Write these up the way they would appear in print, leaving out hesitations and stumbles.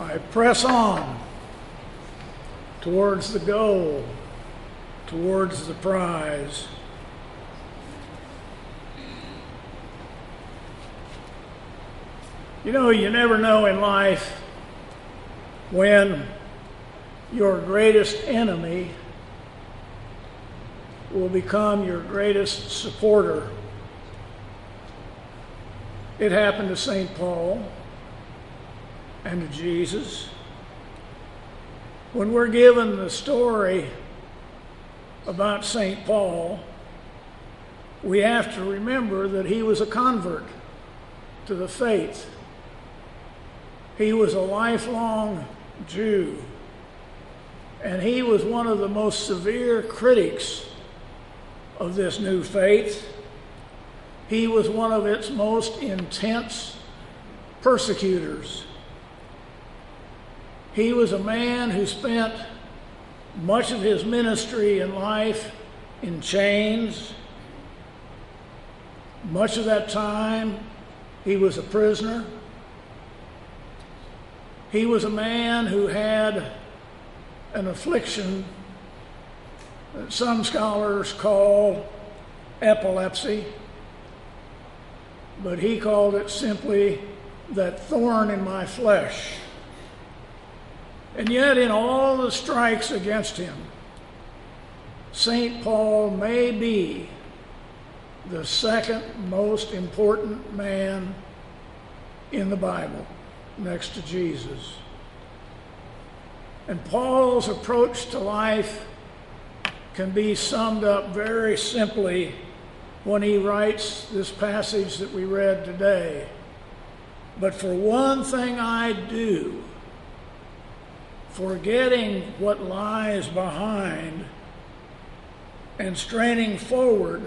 I press on towards the goal, towards the prize. You know, you never know in life when your greatest enemy will become your greatest supporter. It happened to St. Paul and to Jesus. When we're given the story about St. Paul, we have to remember that he was a convert to the faith. He was a lifelong Jew, and he was one of the most severe critics of this new faith. He was one of its most intense persecutors. He was a man who spent much of his ministry and life in chains. Much of that time, he was a prisoner. He was a man who had an affliction that some scholars call epilepsy, but he called it simply that thorn in my flesh. And yet, in all the strikes against him, St. Paul may be the second most important man in the Bible, next to Jesus. And Paul's approach to life can be summed up very simply when he writes this passage that we read today. But for one thing I do, forgetting what lies behind and straining forward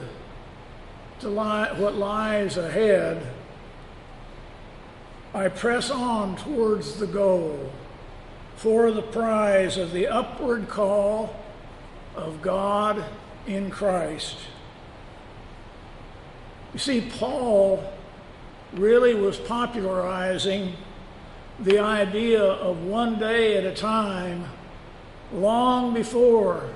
to what lies ahead, I press on towards the goal for the prize of the upward call of God in Christ. You see, Paul really was popularizing the idea of one day at a time long before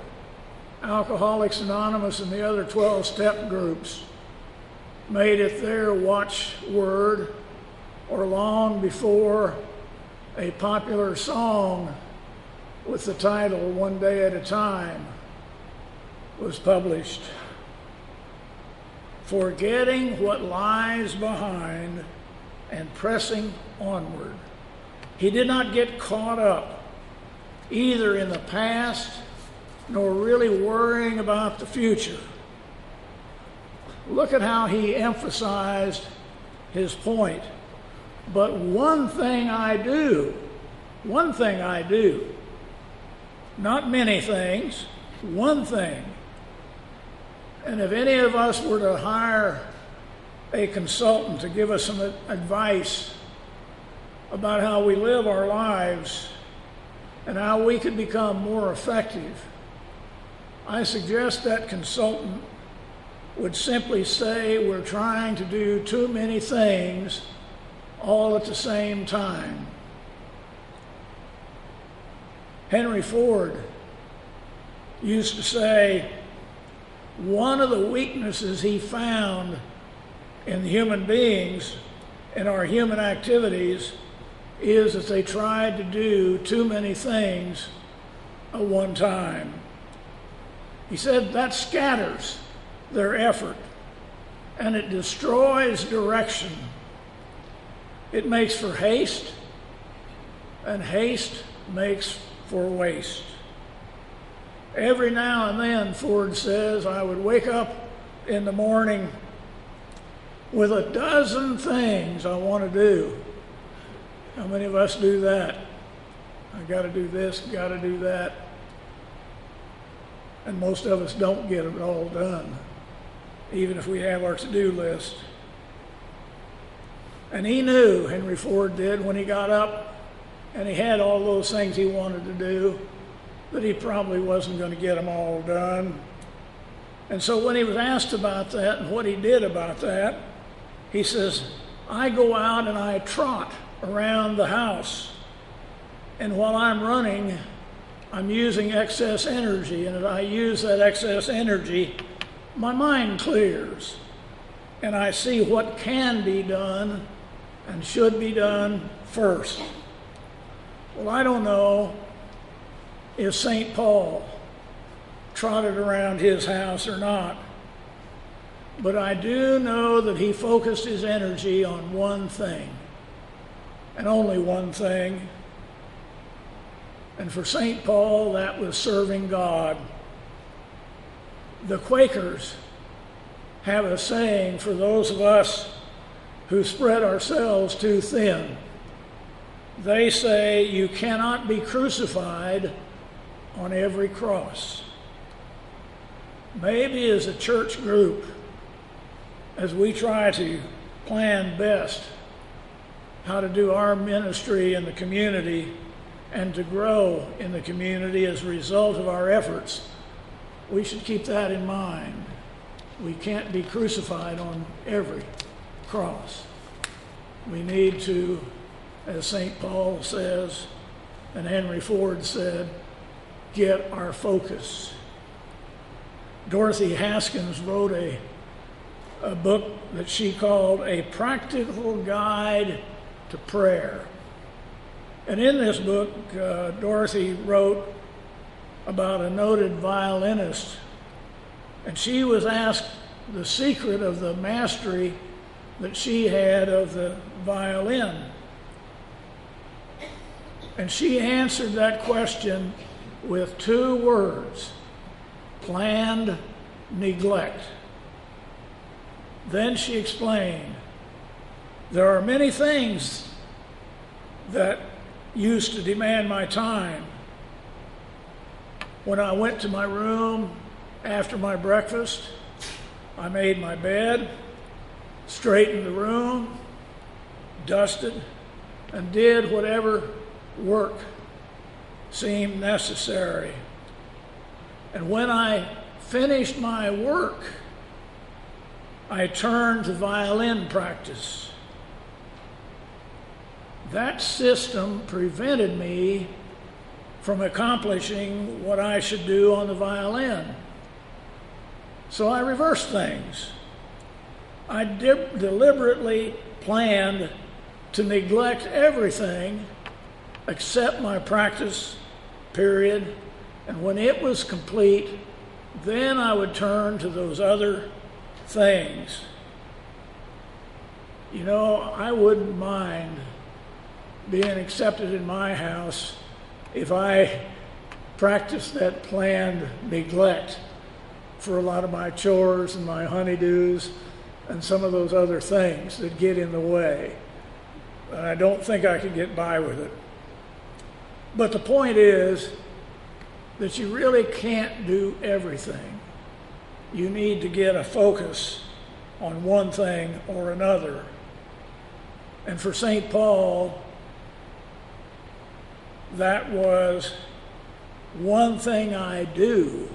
Alcoholics Anonymous and the other 12-step groups made it their watchword, or long before a popular song with the title One Day at a Time was published. Forgetting what lies behind and pressing onward. He did not get caught up either in the past nor really worrying about the future. Look at how he emphasized his point. But one thing I do, not many things, one thing. And if any of us were to hire a consultant to give us some advice about how we live our lives and how we could become more effective, I suggest that consultant would simply say we're trying to do too many things all at the same time. Henry Ford used to say one of the weaknesses he found in human beings and our human activities is that they tried to do too many things at one time. He said that scatters their effort and it destroys direction. It makes for haste, and haste makes for waste. Every now and then, Ford says, I would wake up in the morning with a dozen things I want to do. How many of us do that? I got to do this, got to do that. And most of us don't get it all done, even if we have our to-do list. And he knew, Henry Ford did, when he got up and he had all those things he wanted to do, that he probably wasn't going to get them all done. And so when he was asked about that and what he did about that, he says, I go out and I trot around the house And while I'm running, I'm using excess energy. And as I use that excess energy, my mind clears. And I see what can be done and should be done first. Well, I don't know if St. Paul trotted around his house or not, but I do know that he focused his energy on one thing, and only one thing. And for St. Paul, that was serving God. The Quakers have a saying for those of us who spread ourselves too thin. They say, you cannot be crucified on every cross. Maybe as a church group, as we try to plan best how to do our ministry in the community and to grow in the community as a result of our efforts, we should keep that in mind. We can't be crucified on every cross. We need to, as St. Paul says, and Henry Ford said, get our focus. Dorothy Haskins wrote a book that she called A Practical Guide to Prayer. And in this book, Dorothy wrote about a noted violinist, and she was asked the secret of the mastery that she had of the violin. And she answered that question with 2 words: planned neglect. Then she explained, there are many things that used to demand my time. When I went to my room after my breakfast, I made my bed, straightened the room, dusted, and did whatever work seemed necessary. And when I finished my work, I turned to violin practice. That system prevented me from accomplishing what I should do on the violin. So I reversed things. I deliberately planned to neglect everything except my practice period, and when it was complete, then I would turn to those other things. You know, I wouldn't mind being accepted in my house if I practiced that planned neglect for a lot of my chores and my honeydews and some of those other things that get in the way. And I don't think I could get by with it. But the point is that you really can't do everything. You need to get a focus on one thing or another. And for St. Paul, that was one thing I do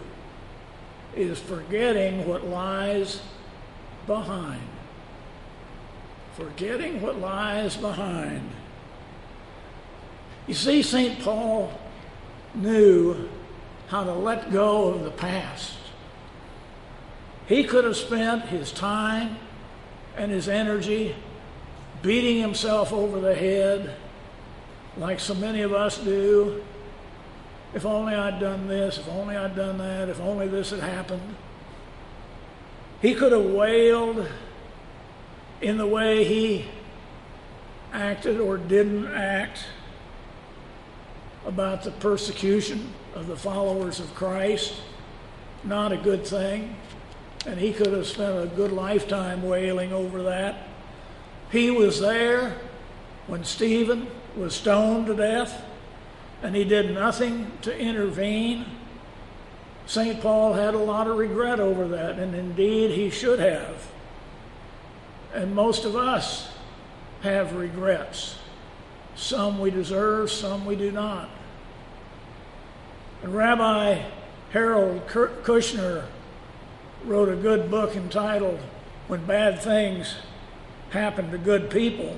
is forgetting what lies behind. Forgetting what lies behind. You see, St. Paul knew how to let go of the past. He could have spent his time and his energy beating himself over the head like so many of us do. If only I'd done this, if only I'd done that, if only this had happened. He could have wailed in the way he acted or didn't act about the persecution of the followers of Christ. Not a good thing. And he could have spent a good lifetime wailing over that. He was there when Stephen was stoned to death, and he did nothing to intervene. St. Paul had a lot of regret over that, and indeed he should have. And most of us have regrets. Some we deserve, some we do not. And Rabbi Harold Kushner wrote a good book entitled When Bad Things Happen to Good People.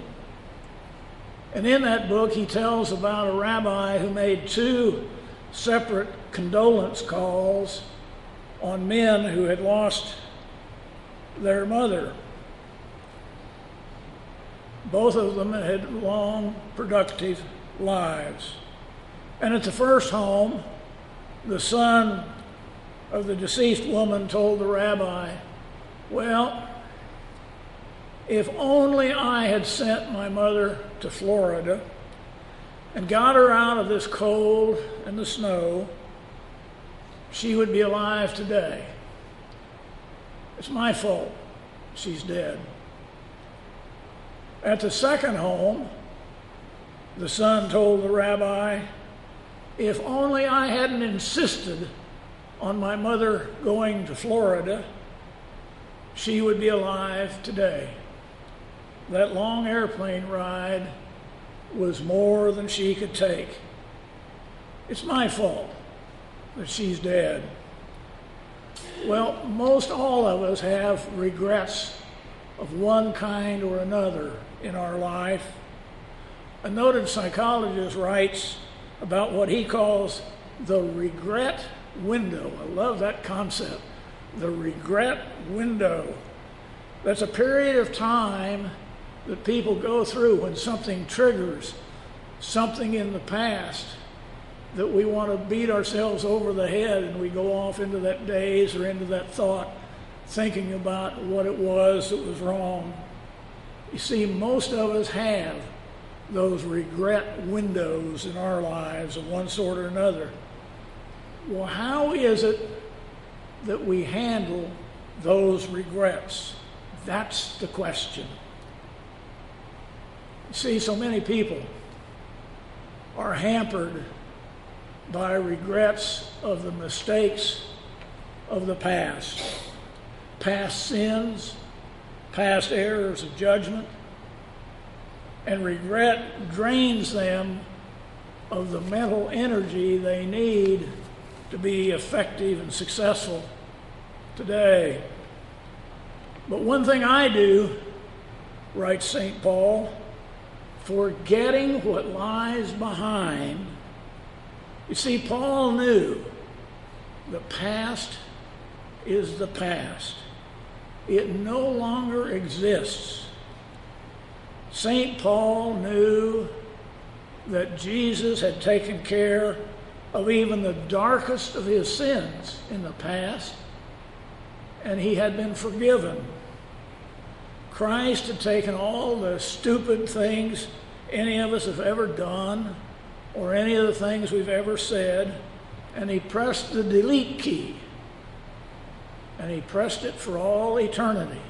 And in that book, he tells about a rabbi who made 2 separate condolence calls on men who had lost their mother. Both of them had long, productive lives. And at the first home, the son of the deceased woman told the rabbi, "Well, if only I had sent my mother to Florida and got her out of this cold and the snow, she would be alive today. It's my fault she's dead." At the second home, the son told the rabbi, "If only I hadn't insisted on my mother going to Florida, she would be alive today. That long airplane ride was more than she could take. It's my fault that she's dead." Well, most all of us have regrets of one kind or another in our life. A noted psychologist writes about what he calls the regret window. I love that concept, the regret window. That's a period of time that people go through when something triggers something in the past that we want to beat ourselves over the head, and we go off into that daze or into that thought thinking about what it was that was wrong. You see, most of us have those regret windows in our lives of one sort or another. Well, how is it that we handle those regrets? That's the question. You see, so many people are hampered by regrets of the mistakes of the past sins, past errors of judgment, and regret drains them of the mental energy they need to be effective and successful today. But one thing I do, writes St. Paul, forgetting what lies behind. You see, Paul knew the past is the past. It no longer exists. St. Paul knew that Jesus had taken care of even the darkest of his sins in the past, and he had been forgiven. Christ had taken all the stupid things any of us have ever done, or any of the things we've ever said, and he pressed the delete key, and he pressed it for all eternity.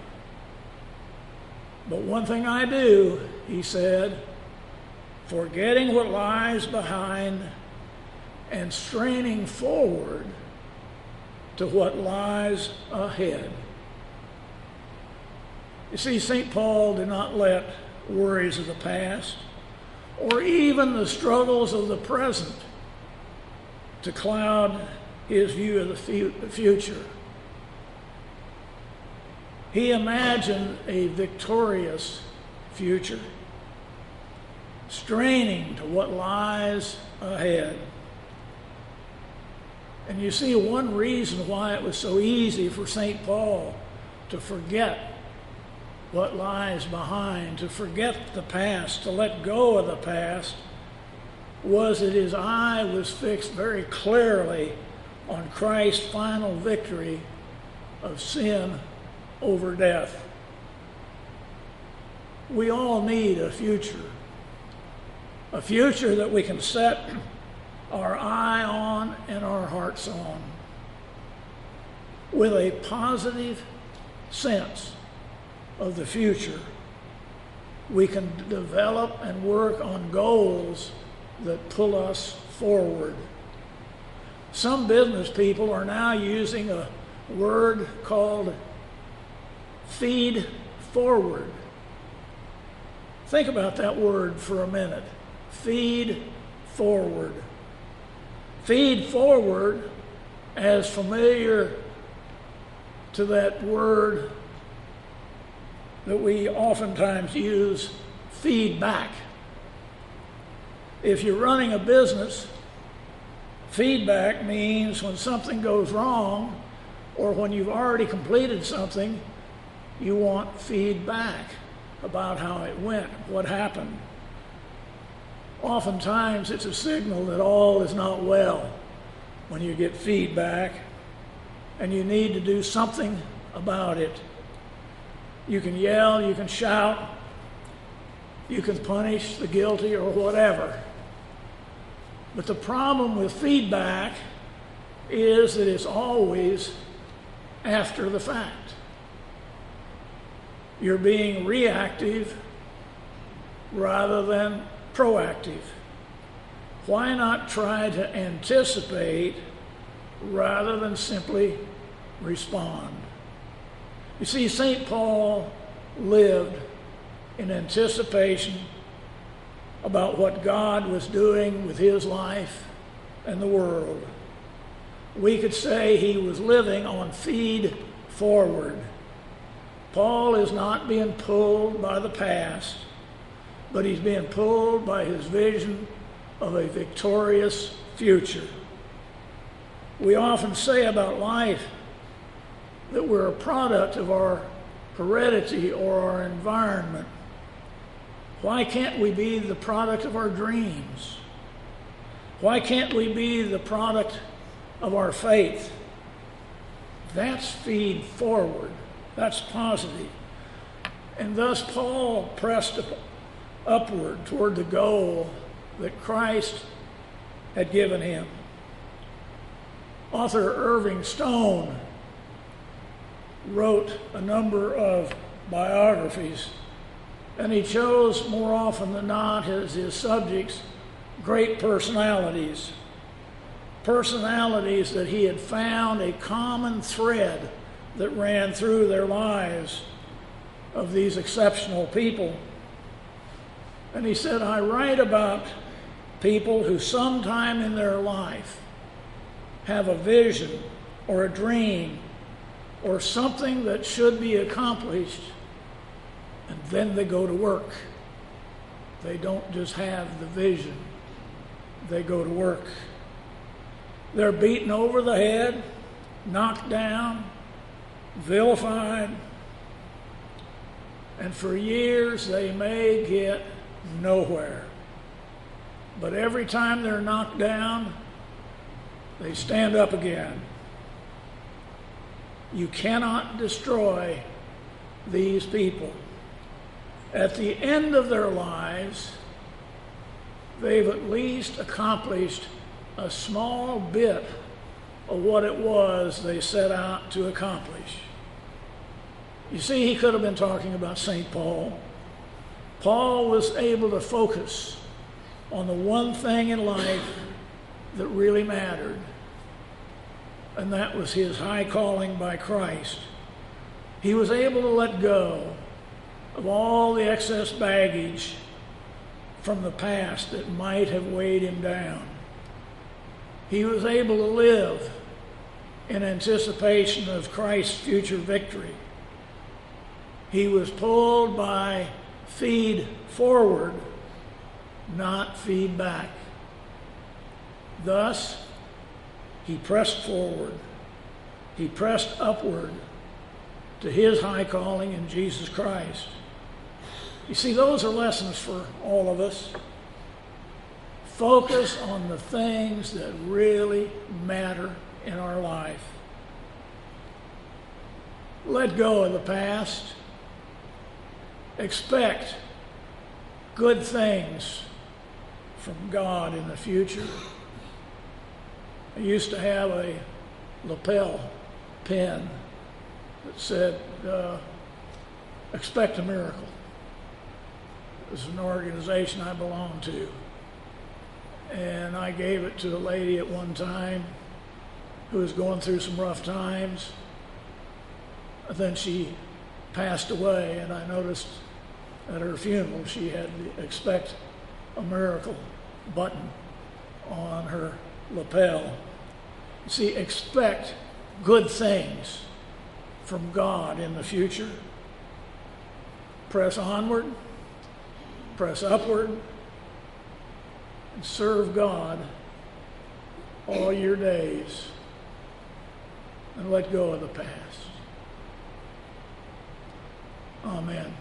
But one thing I do, he said, forgetting what lies behind and straining forward to what lies ahead. You see, St. Paul did not let worries of the past or even the struggles of the present to cloud his view of the future. He imagined a victorious future, straining to what lies ahead. And you see, one reason why it was so easy for St. Paul to forget what lies behind, to forget the past, to let go of the past, was that his eye was fixed very clearly on Christ's final victory of sin over death. We all need a future that we can set our eye on and our hearts on, with a positive sense of the future. We can develop and work on goals that pull us forward. Some business people are now using a word called feed forward. Think about that word for a minute. Feed forward. Feed forward, as familiar to that word that we oftentimes use, feedback. If you're running a business, feedback means when something goes wrong or when you've already completed something, you want feedback about how it went, what happened. Oftentimes it's a signal that all is not well when you get feedback and you need to do something about it. You can yell, you can shout, you can punish the guilty or whatever. But the problem with feedback is that it's always after the fact. You're being reactive rather than proactive. Why not try to anticipate rather than simply respond? You see, St. Paul lived in anticipation about what God was doing with his life and the world. We could say he was living on feed forward. Paul is not being pulled by the past, but he's being pulled by his vision of a victorious future. We often say about life that we're a product of our heredity or our environment. Why can't we be the product of our dreams? Why can't we be the product of our faith? That's feed forward. That's positive. And thus Paul pressed upward toward the goal that Christ had given him. Author Irving Stone wrote a number of biographies, and he chose more often than not as his subjects great personalities. Personalities that he had found a common thread that ran through their lives of these exceptional people. And he said, I write about people who sometime in their life have a vision or a dream or something that should be accomplished, and then they go to work. They don't just have the vision, they go to work. They're beaten over the head, knocked down, vilified, and for years they may get nowhere. But every time they're knocked down, they stand up again. You cannot destroy these people. At the end of their lives, they've at least accomplished a small bit of what it was they set out to accomplish. You see, he could have been talking about St. Paul. Paul was able to focus on the one thing in life that really mattered, and that was his high calling by Christ. He was able to let go of all the excess baggage from the past that might have weighed him down. He was able to live in anticipation of Christ's future victory. He was pulled by feed forward, not feed back. Thus, he pressed forward. He pressed upward to his high calling in Jesus Christ. You see, those are lessons for all of us. Focus on the things that really matter in our life. Let go of the past. Expect good things from God in the future. I used to have a lapel pin that said, expect a miracle. It was an organization I belonged to. And I gave it to a lady at one time who was going through some rough times. Then she passed away, and I noticed at her funeral she had the expect a miracle button on her lapel. You see, expect good things from God in the future. Press onward, press upward, and serve God all your days and let go of the past. Amen.